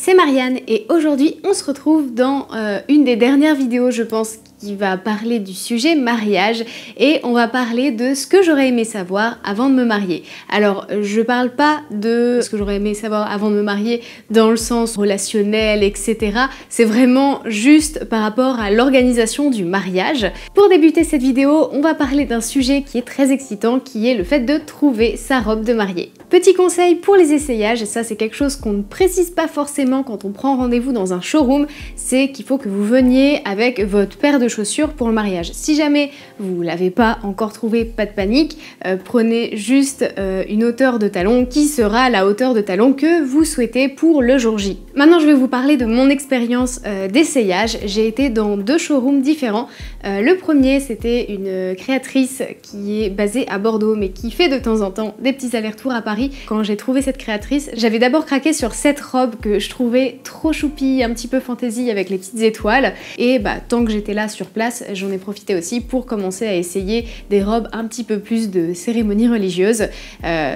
c'est Marianne et aujourd'hui on se retrouve dans une des dernières vidéos je pense qui va parler du sujet mariage et on va parler de ce que j'aurais aimé savoir avant de me marier. Alors je parle pas de ce que j'aurais aimé savoir avant de me marier dans le sens relationnel etc. C'est vraiment juste par rapport à l'organisation du mariage. Pour débuter cette vidéo on va parler d'un sujet qui est très excitant qui est le fait de trouver sa robe de mariée. Petit conseil pour les essayages, et ça c'est quelque chose qu'on ne précise pas forcément quand on prend rendez-vous dans un showroom, c'est qu'il faut que vous veniez avec votre paire de chaussures pour le mariage. Si jamais vous l'avez pas encore trouvé, pas de panique, prenez juste une hauteur de talon qui sera la hauteur de talon que vous souhaitez pour le jour J. Maintenant je vais vous parler de mon expérience d'essayage. J'ai été dans deux showrooms différents. Le premier c'était une créatrice qui est basée à Bordeaux mais qui fait de temps en temps des petits allers-retours à Paris. Quand j'ai trouvé cette créatrice, j'avais d'abord craqué sur cette robe que je trouvais trop choupie, un petit peu fantaisie avec les petites étoiles et tant que j'étais là sur place, j'en ai profité aussi pour commencer à essayer des robes un petit peu plus de cérémonie religieuse.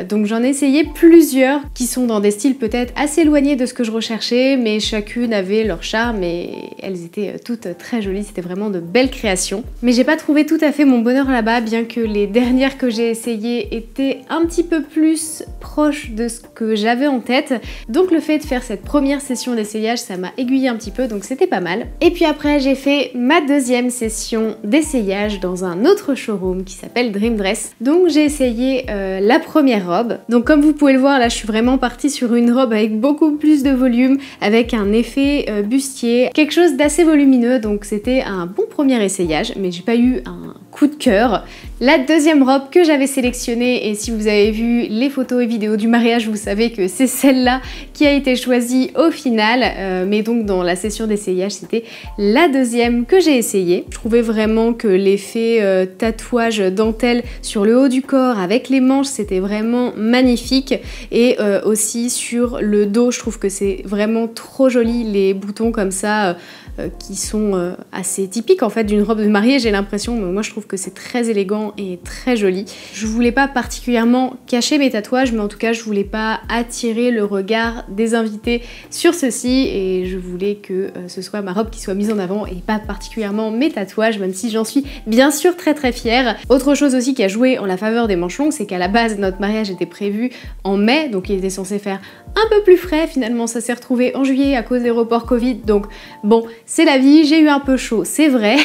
Donc j'en ai essayé plusieurs qui sont dans des styles peut-être assez éloignés de ce que je recherchais mais chacune avait leur charme et elles étaient toutes très jolies, c'était vraiment de belles créations. Mais j'ai pas trouvé tout à fait mon bonheur là-bas bien que les dernières que j'ai essayées étaient un petit peu plus proche de ce que j'avais en tête. Donc le fait de faire cette première session d'essayage, ça m'a aiguillé un petit peu, donc c'était pas mal. Et puis après, j'ai fait ma deuxième session d'essayage dans un autre showroom qui s'appelle Dream Dress. Donc j'ai essayé la première robe. Donc comme vous pouvez le voir, là je suis vraiment partie sur une robe avec beaucoup plus de volume, avec un effet bustier, quelque chose d'assez volumineux, donc c'était un bon premier essayage, mais j'ai pas eu un coup de cœur. La deuxième robe que j'avais sélectionnée, et si vous avez vu les photos et vidéos du mariage, vous savez que c'est celle-là qui a été choisie au final, mais donc dans la session d'essayage, c'était la deuxième que j'ai essayée. Je trouvais vraiment que l'effet tatouage dentelle sur le haut du corps avec les manches, c'était vraiment magnifique, et aussi sur le dos, je trouve que c'est vraiment trop joli, les boutons comme ça, qui sont assez typiques en fait d'une robe de mariée, j'ai l'impression, mais moi je trouve que c'est très élégant et très joli. Je voulais pas particulièrement cacher mes tatouages, mais en tout cas je voulais pas attirer le regard des invités sur ceci et je voulais que ce soit ma robe qui soit mise en avant et pas particulièrement mes tatouages, même si j'en suis bien sûr très fière. Autre chose aussi qui a joué en la faveur des manches longues, c'est qu'à la base notre mariage était prévu en mai, donc il était censé faire un peu plus frais, finalement ça s'est retrouvé en juillet à cause des reports Covid, donc bon, c'est la vie, j'ai eu un peu chaud, c'est vrai,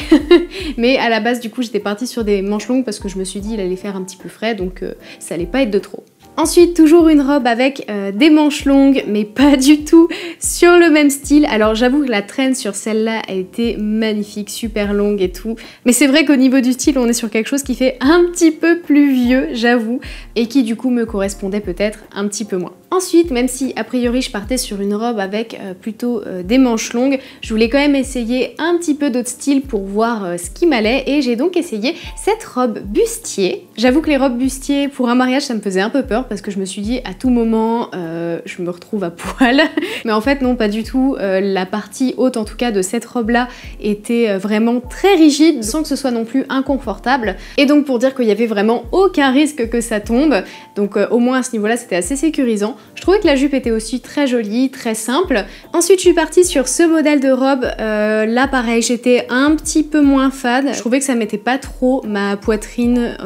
mais à la base du coup j'étais partie sur des manches longues parce que je me suis dit il allait faire un petit peu frais, donc ça allait pas être de trop. Ensuite, toujours une robe avec des manches longues, mais pas du tout sur le même style. Alors j'avoue que la traîne sur celle-là a été magnifique, super longue et tout. Mais c'est vrai qu'au niveau du style, on est sur quelque chose qui fait un petit peu plus vieux, j'avoue, et qui du coup me correspondait peut-être un petit peu moins. Ensuite, même si a priori je partais sur une robe avec plutôt des manches longues, je voulais quand même essayer un petit peu d'autres styles pour voir ce qui m'allait et j'ai donc essayé cette robe bustier. J'avoue que les robes bustier pour un mariage ça me faisait un peu peur parce que je me suis dit à tout moment je me retrouve à poil. Mais en fait non, pas du tout. La partie haute en tout cas de cette robe là était vraiment très rigide sans que ce soit non plus inconfortable. Et donc pour dire qu'il y avait vraiment aucun risque que ça tombe, donc au moins à ce niveau là c'était assez sécurisant. Je trouvais que la jupe était aussi très jolie, très simple. Ensuite je suis partie sur ce modèle de robe, là pareil j'étais un petit peu moins fan. Je trouvais que ça mettait pas trop ma poitrine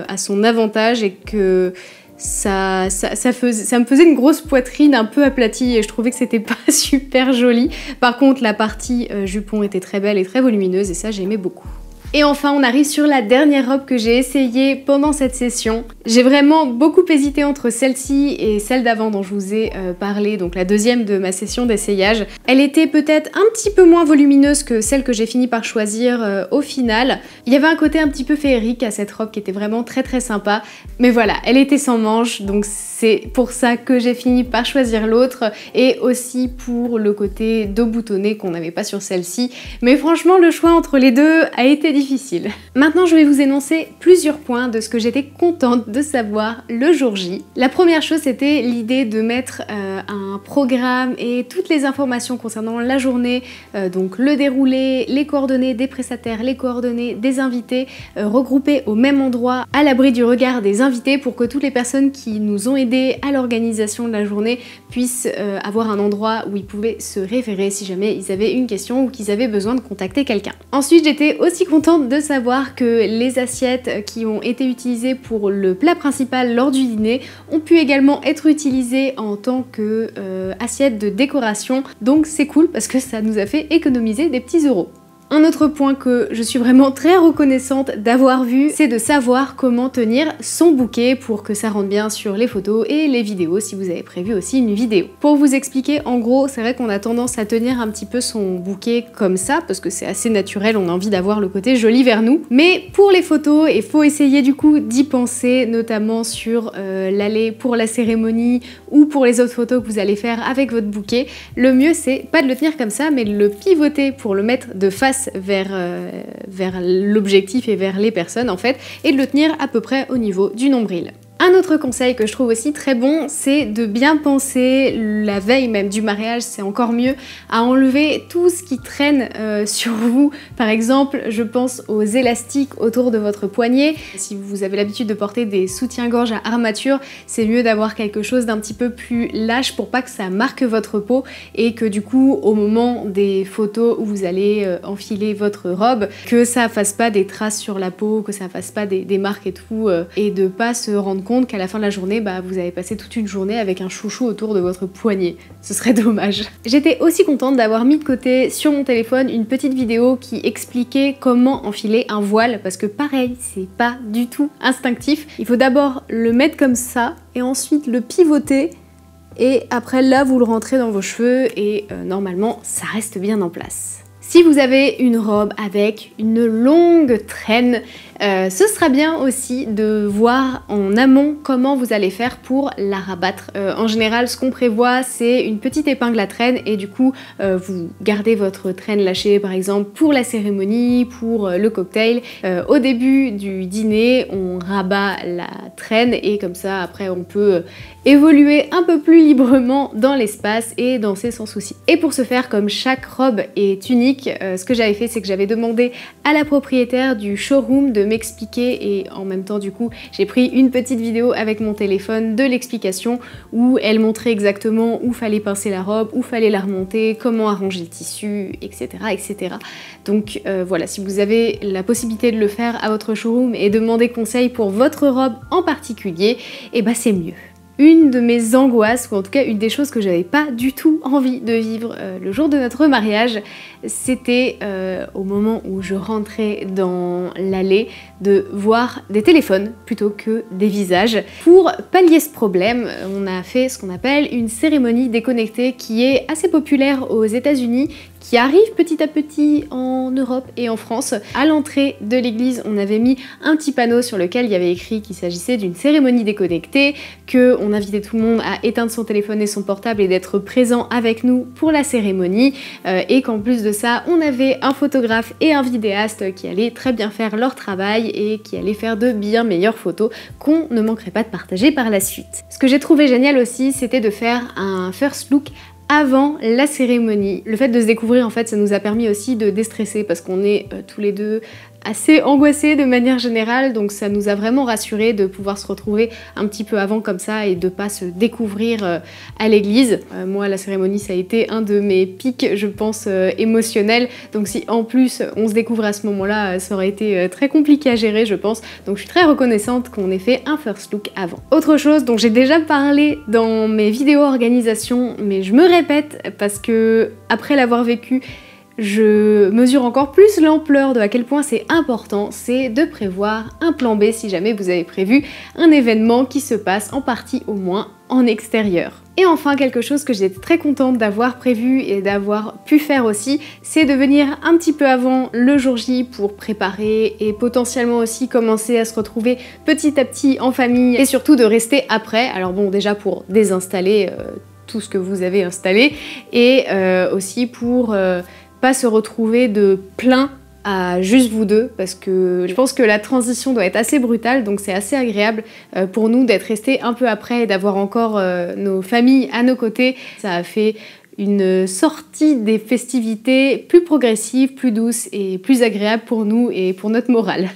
à son avantage et que ça me faisait une grosse poitrine un peu aplatie et je trouvais que c'était pas super joli. Par contre la partie jupon était très belle et très volumineuse et ça j'aimais beaucoup. Et enfin on arrive sur la dernière robe que j'ai essayée pendant cette session. J'ai vraiment beaucoup hésité entre celle-ci et celle d'avant dont je vous ai parlé, donc la deuxième de ma session d'essayage. Elle était peut-être un petit peu moins volumineuse que celle que j'ai fini par choisir au final. Il y avait un côté un petit peu féerique à cette robe qui était vraiment très sympa. Mais voilà, elle était sans manches, donc c'est pour ça que j'ai fini par choisir l'autre et aussi pour le côté dos boutonné qu'on n'avait pas sur celle-ci. Mais franchement le choix entre les deux a été difficile. Maintenant je vais vous énoncer plusieurs points de ce que j'étais contente de savoir le jour J. La première chose c'était l'idée de mettre un programme et toutes les informations concernant la journée, donc le déroulé, les coordonnées des prestataires, les coordonnées des invités, regroupées au même endroit à l'abri du regard des invités pour que toutes les personnes qui nous ont aidés aider à l'organisation de la journée puissent avoir un endroit où ils pouvaient se référer si jamais ils avaient une question ou qu'ils avaient besoin de contacter quelqu'un. Ensuite, j'étais aussi contente de savoir que les assiettes qui ont été utilisées pour le plat principal lors du dîner ont pu également être utilisées en tant que assiettes de décoration. Donc c'est cool parce que ça nous a fait économiser des petits euros. Un autre point que je suis vraiment très reconnaissante d'avoir vu, c'est de savoir comment tenir son bouquet pour que ça rentre bien sur les photos et les vidéos si vous avez prévu aussi une vidéo. Pour vous expliquer, en gros, c'est vrai qu'on a tendance à tenir un petit peu son bouquet comme ça parce que c'est assez naturel, on a envie d'avoir le côté joli vers nous. Mais pour les photos, il faut essayer du coup d'y penser, notamment sur l'allée pour la cérémonie ou pour les autres photos que vous allez faire avec votre bouquet. Le mieux, c'est pas de le tenir comme ça, mais de le pivoter pour le mettre de face vers l'objectif et vers les personnes en fait, et de le tenir à peu près au niveau du nombril. Un autre conseil que je trouve aussi très bon, c'est de bien penser la veille même du mariage, c'est encore mieux, à enlever tout ce qui traîne sur vous. Par exemple, je pense aux élastiques autour de votre poignet. Si vous avez l'habitude de porter des soutiens-gorge à armature, c'est mieux d'avoir quelque chose d'un petit peu plus lâche pour pas que ça marque votre peau et que du coup, au moment des photos où vous allez enfiler votre robe, que ça fasse pas des traces sur la peau, que ça fasse pas des marques et tout, et de pas se rendre compte qu'à la fin de la journée, vous avez passé toute une journée avec un chouchou autour de votre poignet. Ce serait dommage. J'étais aussi contente d'avoir mis de côté sur mon téléphone une petite vidéo qui expliquait comment enfiler un voile, parce que pareil, c'est pas du tout instinctif. Il faut d'abord le mettre comme ça, et ensuite le pivoter, et après là, vous le rentrez dans vos cheveux, et normalement, ça reste bien en place. Si vous avez une robe avec une longue traîne, ce sera bien aussi de voir en amont comment vous allez faire pour la rabattre. En général, ce qu'on prévoit, c'est une petite épingle à traîne et du coup, vous gardez votre traîne lâchée par exemple pour la cérémonie, pour le cocktail. Au début du dîner, on rabat la traîne et comme ça, après, on peut évoluer un peu plus librement dans l'espace et danser sans souci. Et pour ce faire, comme chaque robe est unique, ce que j'avais fait, c'est que j'avais demandé à la propriétaire du showroom de m'expliquer et en même temps du coup j'ai pris une petite vidéo avec mon téléphone de l'explication où elle montrait exactement où fallait pincer la robe, où fallait la remonter, comment arranger le tissu, etc. etc. Donc voilà, si vous avez la possibilité de le faire à votre showroom et demander conseil pour votre robe en particulier, et bah c'est mieux. Une de mes angoisses, ou en tout cas une des choses que j'avais pas du tout envie de vivre le jour de notre mariage, c'était au moment où je rentrais dans l'allée de voir des téléphones plutôt que des visages. Pour pallier ce problème, on a fait ce qu'on appelle une cérémonie déconnectée qui est assez populaire aux États-Unis, qui arrive petit à petit en Europe et en France. À l'entrée de l'église, on avait mis un petit panneau sur lequel il y avait écrit qu'il s'agissait d'une cérémonie déconnectée, qu'on invitait tout le monde à éteindre son téléphone et son portable et d'être présent avec nous pour la cérémonie, et qu'en plus de ça, on avait un photographe et un vidéaste qui allaient très bien faire leur travail et qui allaient faire de bien meilleures photos qu'on ne manquerait pas de partager par la suite. Ce que j'ai trouvé génial aussi, c'était de faire un first look avant la cérémonie. Le fait de se découvrir, en fait, ça nous a permis aussi de déstresser parce qu'on est tous les deux assez angoissés de manière générale, donc ça nous a vraiment rassurés de pouvoir se retrouver un petit peu avant comme ça et de pas se découvrir à l'église. Moi, la cérémonie, ça a été un de mes pics, je pense, émotionnels, donc si en plus on se découvre à ce moment-là, ça aurait été très compliqué à gérer, je pense, donc je suis très reconnaissante qu'on ait fait un first look avant. Autre chose dont j'ai déjà parlé dans mes vidéos organisation, mais je me répète parce que après l'avoir vécu, je mesure encore plus l'ampleur de à quel point c'est important, c'est de prévoir un plan B si jamais vous avez prévu un événement qui se passe en partie au moins en extérieur. Et enfin, quelque chose que j'étais très contente d'avoir prévu et d'avoir pu faire aussi, c'est de venir un petit peu avant le jour J pour préparer et potentiellement aussi commencer à se retrouver petit à petit en famille et surtout de rester après. Alors bon, déjà pour désinstaller tout ce que vous avez installé et aussi pour pas se retrouver de plein à juste vous deux, parce que je pense que la transition doit être assez brutale, donc c'est assez agréable pour nous d'être restés un peu après et d'avoir encore nos familles à nos côtés. Ça a fait une sortie des festivités plus progressive, plus douce et plus agréable pour nous et pour notre morale.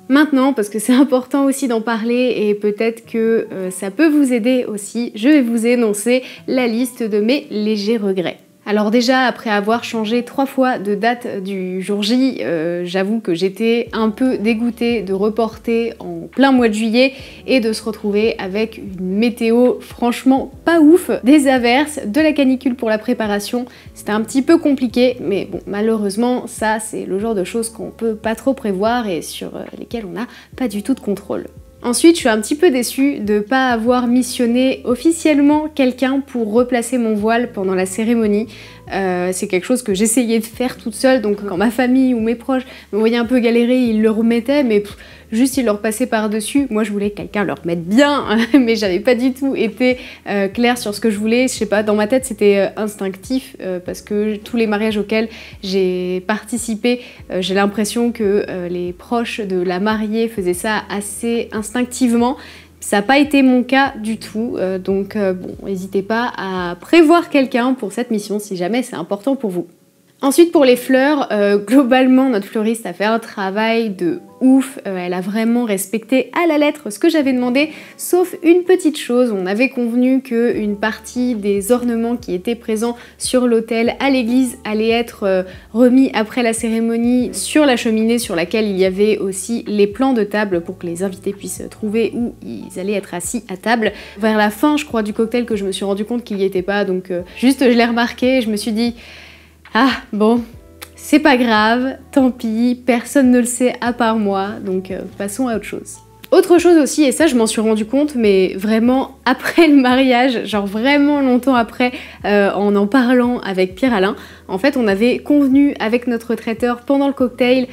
Maintenant, parce que c'est important aussi d'en parler et peut-être que ça peut vous aider aussi, je vais vous énoncer la liste de mes légers regrets. Alors déjà, après avoir changé 3 fois de date du jour J, j'avoue que j'étais un peu dégoûtée de reporter en plein mois de juillet et de se retrouver avec une météo franchement pas ouf, des averses, de la canicule pour la préparation. C'était un petit peu compliqué, mais bon, malheureusement, ça c'est le genre de choses qu'on peut pas trop prévoir et sur lesquelles on n'a pas du tout de contrôle. Ensuite, je suis un petit peu déçue de ne pas avoir missionné officiellement quelqu'un pour replacer mon voile pendant la cérémonie. C'est quelque chose que j'essayais de faire toute seule, donc quand ma famille ou mes proches me voyaient un peu galérer, ils le remettaient, mais juste ils le repassaient par-dessus. Moi je voulais que quelqu'un le remette bien, mais j'avais pas du tout été claire sur ce que je voulais. Je sais pas, dans ma tête c'était instinctif, parce que tous les mariages auxquels j'ai participé, j'ai l'impression que les proches de la mariée faisaient ça assez instinctivement. Ça n'a pas été mon cas du tout, donc bon, n'hésitez pas à prévoir quelqu'un pour cette mission si jamais c'est important pour vous. Ensuite pour les fleurs, globalement notre fleuriste a fait un travail de ouf, elle a vraiment respecté à la lettre ce que j'avais demandé, sauf une petite chose. On avait convenu qu'une partie des ornements qui étaient présents sur l'autel à l'église allait être remis après la cérémonie sur la cheminée sur laquelle il y avait aussi les plans de table pour que les invités puissent trouver où ils allaient être assis à table. Vers la fin je crois du cocktail que je me suis rendu compte qu'il n'y était pas, donc juste je l'ai remarqué et je me suis dit ah bon, c'est pas grave, tant pis, personne ne le sait à part moi, donc passons à autre chose. Autre chose aussi, et ça je m'en suis rendu compte, mais vraiment après le mariage, genre vraiment longtemps après, en parlant avec Pierre-Alain, en fait on avait convenu avec notre traiteur pendant le cocktail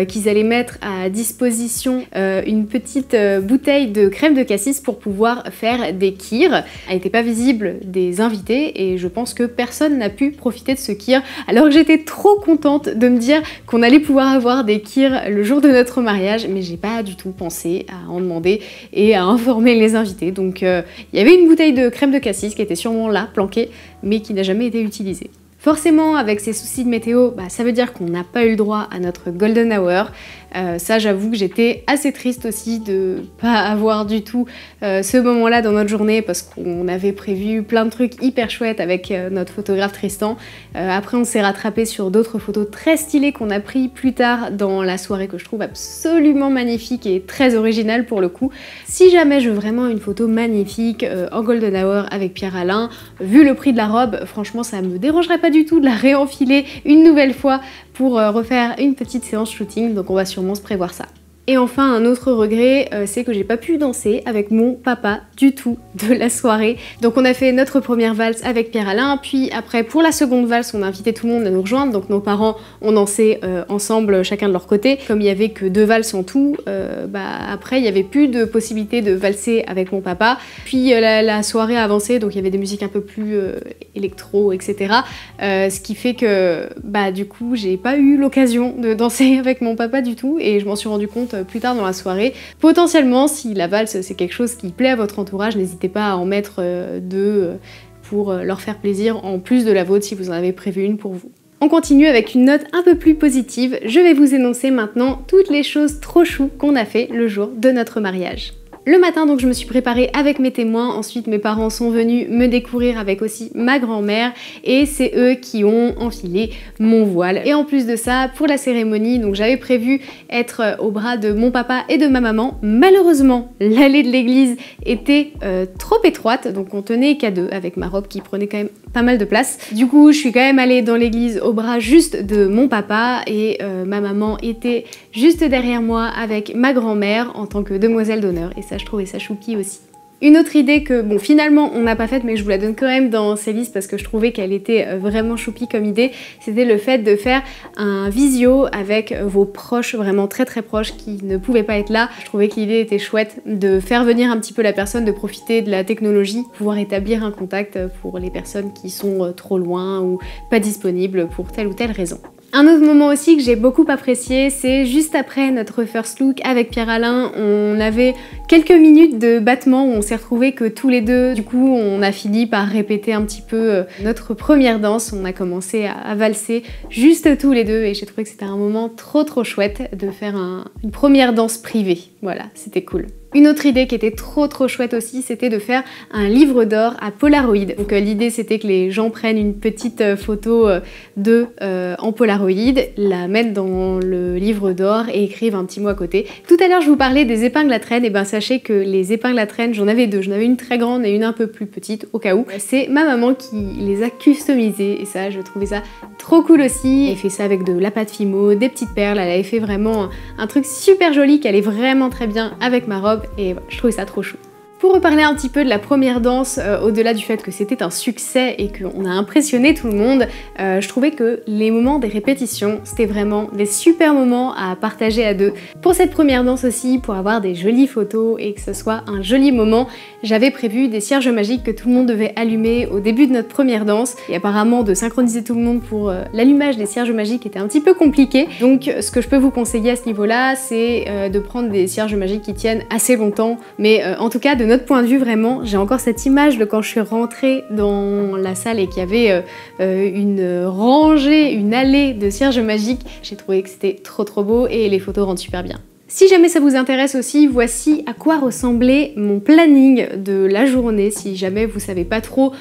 qu'ils allaient mettre à disposition une petite bouteille de crème de cassis pour pouvoir faire des kyrs. Elle n'était pas visible des invités et je pense que personne n'a pu profiter de ce kyr, alors que j'étais trop contente de me dire qu'on allait pouvoir avoir des kyrs le jour de notre mariage, mais j'ai pas du tout pensé à en demander et à informer les invités. Donc il y avait une bouteille de crème de cassis qui était sûrement là, planquée, mais qui n'a jamais été utilisée. Forcément, avec ces soucis de météo, ça veut dire qu'on n'a pas eu le droit à notre golden hour. Ça, j'avoue que j'étais assez triste aussi de pas avoir du tout ce moment-là dans notre journée parce qu'on avait prévu plein de trucs hyper chouettes avec notre photographe Tristan. Après, on s'est rattrapé sur d'autres photos très stylées qu'on a pris plus tard dans la soirée que je trouve absolument magnifique et très originale pour le coup. Si jamais je veux vraiment une photo magnifique en golden hour avec Pierre-Alain, vu le prix de la robe, franchement, ça me dérangerait pas du tout de la réenfiler une nouvelle fois pour refaire une petite séance shooting, donc on va sûrement se prévoir ça. Et enfin, un autre regret, c'est que j'ai pas pu danser avec mon papa du tout de la soirée. Donc on a fait notre première valse avec Pierre-Alain, puis après pour la seconde valse, on a invité tout le monde à nous rejoindre. Donc nos parents ont dansé ensemble, chacun de leur côté. Comme il y avait que 2 valses en tout, après il y avait plus de possibilité de valser avec mon papa. Puis la soirée a avancé, donc il y avait des musiques un peu plus électro, etc. Ce qui fait que du coup j'ai pas eu l'occasion de danser avec mon papa du tout et je m'en suis rendu compte plus tard dans la soirée. Potentiellement, si la valse c'est quelque chose qui plaît à votre entourage, n'hésitez pas à en mettre 2 pour leur faire plaisir en plus de la vôtre si vous en avez prévu une pour vous. On continue avec une note un peu plus positive. Je vais vous énoncer maintenant toutes les choses trop chou qu'on a fait le jour de notre mariage. Le matin, donc, je me suis préparée avec mes témoins. Ensuite, mes parents sont venus me découvrir avec aussi ma grand-mère et c'est eux qui ont enfilé mon voile. Et en plus de ça, pour la cérémonie, donc j'avais prévu être au bras de mon papa et de ma maman. Malheureusement, l'allée de l'église était trop étroite, donc on tenait qu'à 2 avec ma robe qui prenait quand même pas mal de place. Du coup, je suis quand même allée dans l'église au bras juste de mon papa et ma maman était juste derrière moi avec ma grand-mère en tant que demoiselle d'honneur. Et ça, je trouvais ça choupi aussi. Une autre idée que, bon, finalement on n'a pas faite, mais je vous la donne quand même dans ces listes parce que je trouvais qu'elle était vraiment choupi comme idée, c'était le fait de faire un visio avec vos proches, vraiment très très proches, qui ne pouvaient pas être là. Je trouvais que l'idée était chouette de faire venir un petit peu la personne, de profiter de la technologie, pouvoir établir un contact pour les personnes qui sont trop loin ou pas disponibles pour telle ou telle raison. Un autre moment aussi que j'ai beaucoup apprécié, c'est juste après notre first look avec Pierre-Alain, on avait quelques minutes de battement où on s'est retrouvés que tous les deux. Du coup, on a fini par répéter un petit peu notre première danse. On a commencé à valser juste tous les deux et j'ai trouvé que c'était un moment trop chouette de faire une première danse privée. Voilà, c'était cool. Une autre idée qui était trop chouette aussi, c'était de faire un livre d'or à Polaroid. Donc l'idée c'était que les gens prennent une petite photo d'eux en Polaroid, la mettent dans le livre d'or et écrivent un petit mot à côté. Tout à l'heure je vous parlais des épingles à traîne, et ben sachez que les épingles à traîne, j'en avais deux. J'en avais une très grande et une un peu plus petite au cas où. C'est ma maman qui les a customisées et ça, je trouvais ça trop cool aussi. Elle fait ça avec de la pâte Fimo, des petites perles, elle avait fait vraiment un truc super joli qui allait vraiment très bien avec ma robe. Et voilà, je trouvais ça trop chou. Pour reparler un petit peu de la première danse, au-delà du fait que c'était un succès et qu'on a impressionné tout le monde, je trouvais que les moments des répétitions, c'était vraiment des super moments à partager à deux. Pour cette première danse aussi, pour avoir des jolies photos et que ce soit un joli moment, j'avais prévu des cierges magiques que tout le monde devait allumer au début de notre première danse. Et apparemment, de synchroniser tout le monde pour l'allumage des cierges magiques était un petit peu compliqué. Donc ce que je peux vous conseiller à ce niveau-là, c'est de prendre des cierges magiques qui tiennent assez longtemps. Mais en tout cas, de notre point de vue, vraiment, j'ai encore cette image de quand je suis rentrée dans la salle et qu'il y avait une rangée, une allée de cierges magiques. J'ai trouvé que c'était trop beau et les photos rendent super bien. Si jamais ça vous intéresse aussi, voici à quoi ressemblait mon planning de la journée, si jamais vous savez pas trop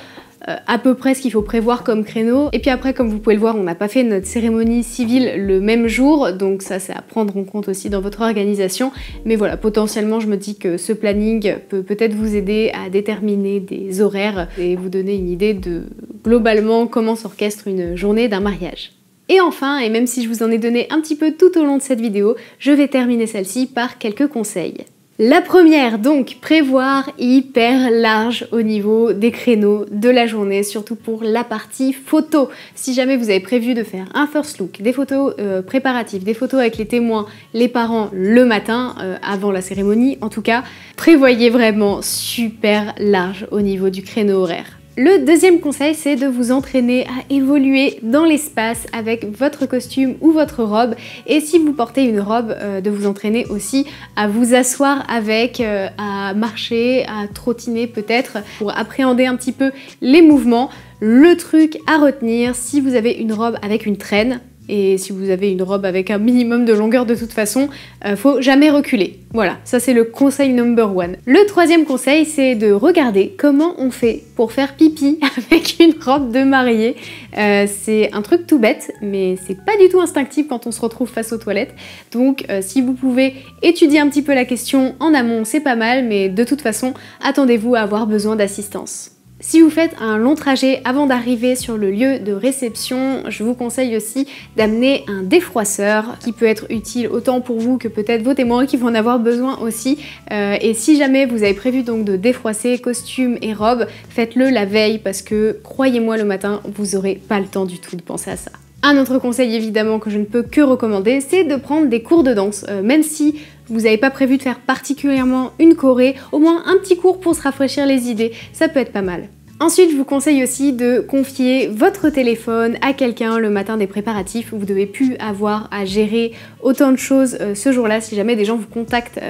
à peu près ce qu'il faut prévoir comme créneau. Et puis après, comme vous pouvez le voir, on n'a pas fait notre cérémonie civile le même jour, donc ça c'est à prendre en compte aussi dans votre organisation. Mais voilà, potentiellement je me dis que ce planning peut peut-être vous aider à déterminer des horaires et vous donner une idée de globalement comment s'orchestre une journée d'un mariage. Et enfin, et même si je vous en ai donné un petit peu tout au long de cette vidéo, je vais terminer celle-ci par quelques conseils. La première, donc, prévoir hyper large au niveau des créneaux de la journée, surtout pour la partie photo. Si jamais vous avez prévu de faire un first look, des photos préparatives, des photos avec les témoins, les parents le matin, avant la cérémonie en tout cas, prévoyez vraiment super large au niveau du créneau horaire. Le deuxième conseil, c'est de vous entraîner à évoluer dans l'espace avec votre costume ou votre robe. Et si vous portez une robe, de vous entraîner aussi à vous asseoir avec, à marcher, à trottiner peut-être, pour appréhender un petit peu les mouvements. Le truc à retenir, si vous avez une robe avec une traîne, et si vous avez une robe avec un minimum de longueur de toute façon, faut jamais reculer. Voilà, ça c'est le conseil number one. Le troisième conseil, c'est de regarder comment on fait pour faire pipi avec une robe de mariée. C'est un truc tout bête, mais c'est pas du tout instinctif quand on se retrouve face aux toilettes. Donc si vous pouvez étudier un petit peu la question en amont, c'est pas mal, mais de toute façon, attendez-vous à avoir besoin d'assistance. Si vous faites un long trajet avant d'arriver sur le lieu de réception, je vous conseille aussi d'amener un défroisseur qui peut être utile autant pour vous que peut-être vos témoins qui vont en avoir besoin aussi. Et si jamais vous avez prévu donc de défroisser costume et robe, faites-le la veille parce que croyez-moi, le matin, vous n'aurez pas le temps du tout de penser à ça. Un autre conseil évidemment que je ne peux que recommander, c'est de prendre des cours de danse, même si vous n'avez pas prévu de faire particulièrement une choré, au moins un petit cours pour se rafraîchir les idées, ça peut être pas mal. Ensuite, je vous conseille aussi de confier votre téléphone à quelqu'un le matin des préparatifs. Vous ne devez plus avoir à gérer autant de choses ce jour-là. Si jamais des gens vous contactent,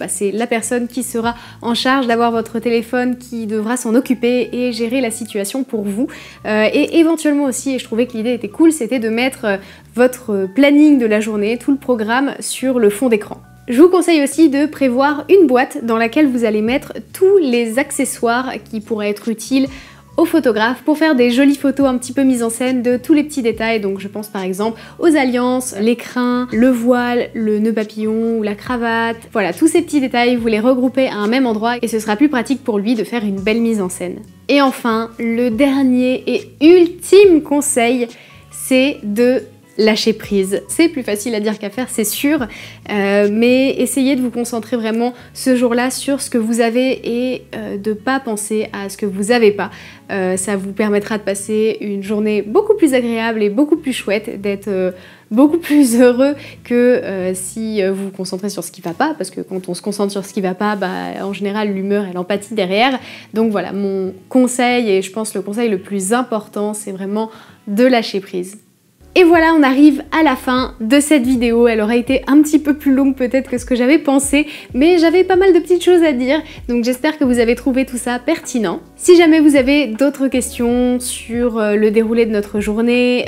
c'est la personne qui sera en charge d'avoir votre téléphone qui devra s'en occuper et gérer la situation pour vous. Et éventuellement aussi, et je trouvais que l'idée était cool, c'était de mettre votre planning de la journée, tout le programme sur le fond d'écran. Je vous conseille aussi de prévoir une boîte dans laquelle vous allez mettre tous les accessoires qui pourraient être utiles aux photographes pour faire des jolies photos un petit peu mises en scène de tous les petits détails. Donc je pense par exemple aux alliances, l'écrin, le voile, le nœud papillon ou la cravate. Voilà, tous ces petits détails, vous les regroupez à un même endroit et ce sera plus pratique pour lui de faire une belle mise en scène. Et enfin, le dernier et ultime conseil, c'est de lâcher prise. C'est plus facile à dire qu'à faire, c'est sûr, mais essayez de vous concentrer vraiment ce jour-là sur ce que vous avez et de pas penser à ce que vous n'avez pas. Ça vous permettra de passer une journée beaucoup plus agréable et beaucoup plus chouette, d'être beaucoup plus heureux que si vous vous concentrez sur ce qui va pas, parce que quand on se concentre sur ce qui va pas, en général l'humeur et l'empathie derrière. Donc voilà, mon conseil, et je pense le conseil le plus important, c'est vraiment de lâcher prise. Et voilà, on arrive à la fin de cette vidéo. Elle aurait été un petit peu plus longue peut-être que ce que j'avais pensé, mais j'avais pas mal de petites choses à dire, donc j'espère que vous avez trouvé tout ça pertinent. Si jamais vous avez d'autres questions sur le déroulé de notre journée,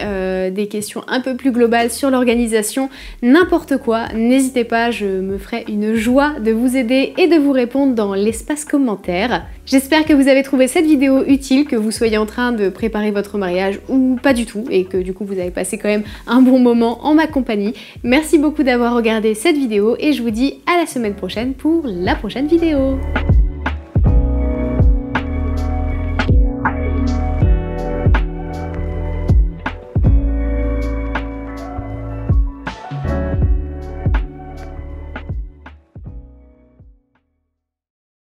des questions un peu plus globales sur l'organisation, n'importe quoi, n'hésitez pas, je me ferai une joie de vous aider et de vous répondre dans l'espace commentaire. J'espère que vous avez trouvé cette vidéo utile, que vous soyez en train de préparer votre mariage ou pas du tout, et que du coup vous avez passé quand même un bon moment en ma compagnie. Merci beaucoup d'avoir regardé cette vidéo et je vous dis à la semaine prochaine pour la prochaine vidéo.